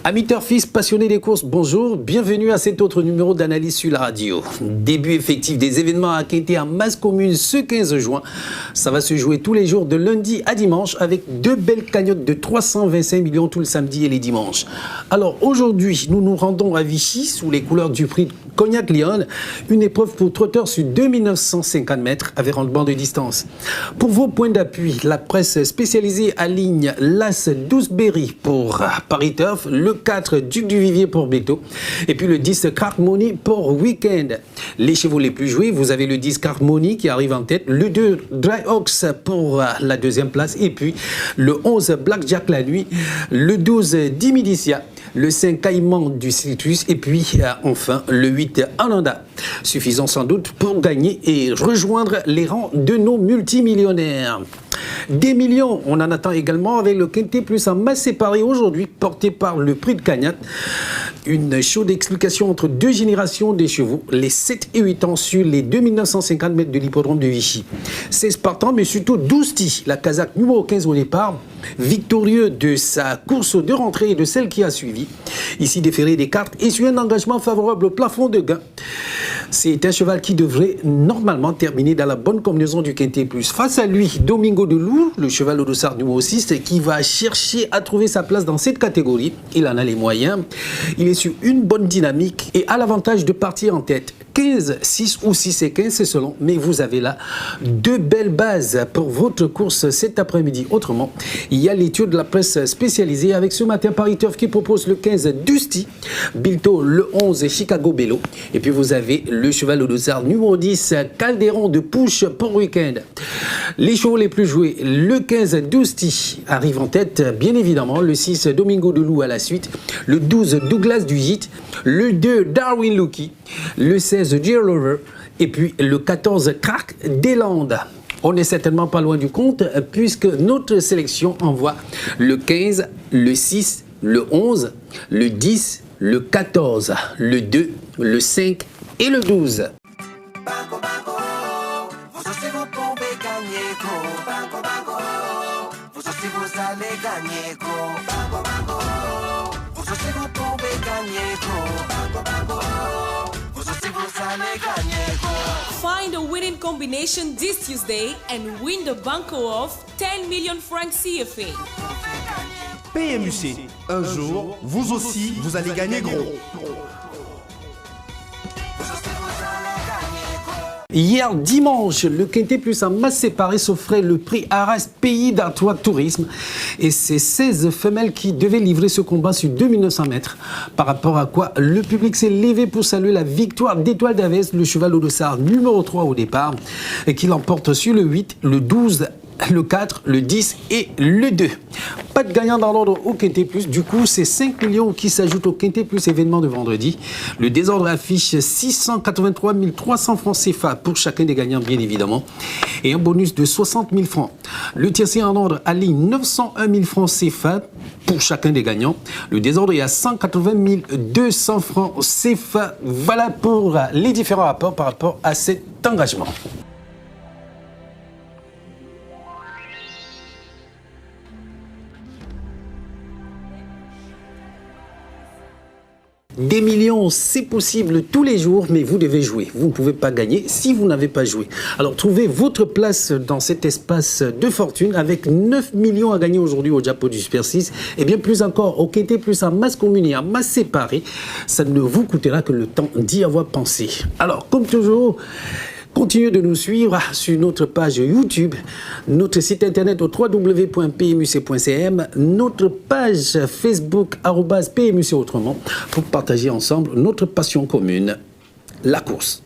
Amis turfistes passionnés des courses, bonjour, bienvenue à cet autre numéro d'analyse sur la radio. Début effectif des événements à Quinté en masse commune ce 15 juin. Ça va se jouer tous les jours de lundi à dimanche avec deux belles cagnottes de 325 millions tout le samedi et les dimanches. Alors aujourd'hui, nous nous rendons à Vichy sous les couleurs du prix Cognac-Lyon, une épreuve pour trotteurs sur 2950 mètres avec rendement de distance. Pour vos points d'appui, la presse spécialisée aligne l'As 12 Berry pour Paris Turf, le 4 Duc du Vivier pour Beto et puis le 10 Carmoni pour Weekend. Les chevaux les plus joués, vous avez le 10 Carmoni qui arrive en tête, le 2 Dry Ox pour la deuxième place et puis le 11 Blackjack la nuit, le 12 Dimidicia, le 5 Caïman du Citrus et puis enfin le 8 Ananda. Suffisant sans doute pour gagner et rejoindre les rangs de nos multimillionnaires. Des millions, on en attend également avec le Quinté Plus en masse séparée aujourd'hui, porté par le prix de Cagnac. Une chaude explication entre deux générations des chevaux, les 7 et 8 ans sur les 2950 mètres de l'hippodrome de Vichy. 16 partants, mais surtout 12 tis, la casaque numéro 15 au départ, victorieux de sa course de rentrée et de celle qui a suivi. Ici déféré des cartes et sur un engagement favorable au plafond de gain. C'est un cheval qui devrait normalement terminer dans la bonne combinaison du Quinté Plus. Face à lui, Domingo de Lourdes, le cheval au dossard numéro 6, qui va chercher à trouver sa place dans cette catégorie. Il en a les moyens. Il est sur une bonne dynamique et a l'avantage de partir en tête. 15, 6 ou 6 et 15, c'est selon. Mais vous avez là deux belles bases pour votre course cet après-midi. Autrement, il y a l'étude de la presse spécialisée avec ce matin Paris Turf qui propose le 15 Dusty, Bilto le 11 Chicago Bello. Et puis vous avez le cheval au dossard numéro 10 Calderon de Push pour Weekend. Les chevaux les plus joués, le 15 Dusty arrive en tête, bien évidemment. Le 6 Domingo de Lou à la suite. Le 12 Douglas du Gite. Le 2 Darwin Lucky. Le 16 Dear Lover. Et puis le 14 Crack des Landes. On n'est certainement pas loin du compte puisque notre sélection envoie le 15, le 6, le 11, le 10, le 14, le 2, le 5 et le 12. Banco, banco, vous aussi vous pouvez gagner gros. Banco, banco, vous aussi vous allez gagner gros. Banco, banco, vous aussi vous pouvez gagner gros. Banco, banco, vous aussi vous allez gagner gros. Find a winning combination this Tuesday and win the Banco of 10 million francs CFA. PMUC, un jour, vous aussi, vous allez gagner gros. Hier dimanche, le Quinté Plus en masse séparée s'offrait le prix Arras Pays d'Artois Tourisme et c'est 16 femelles qui devaient livrer ce combat sur 2900 mètres. Par rapport à quoi le public s'est levé pour saluer la victoire d'Étoile d'Avès, le cheval au dossard numéro 3 au départ, et qui l'emporte sur le 8, le 12, le 4, le 10 et le 2. Pas de gagnant dans l'ordre au Quinté Plus. Du coup, c'est 5 millions qui s'ajoutent au Quinté Plus événement de vendredi. Le désordre affiche 683 300 francs CFA pour chacun des gagnants, bien évidemment. Et un bonus de 60 000 francs. Le tiercé en ordre aligne 901 000 francs CFA pour chacun des gagnants. Le désordre est à 180 200 francs CFA. Voilà pour les différents rapports par rapport à cet engagement. Des millions, c'est possible tous les jours, mais vous devez jouer. Vous ne pouvez pas gagner si vous n'avez pas joué. Alors, trouvez votre place dans cet espace de fortune avec 9 millions à gagner aujourd'hui au Japo du Super 6 et bien plus encore au Quinté Plus en masse commune et en masse séparée. Ça ne vous coûtera que le temps d'y avoir pensé. Alors, comme toujours, continuez de nous suivre sur notre page YouTube, notre site internet au www.pmuc.cm, notre page Facebook @PMUC autrement pour partager ensemble notre passion commune, la course.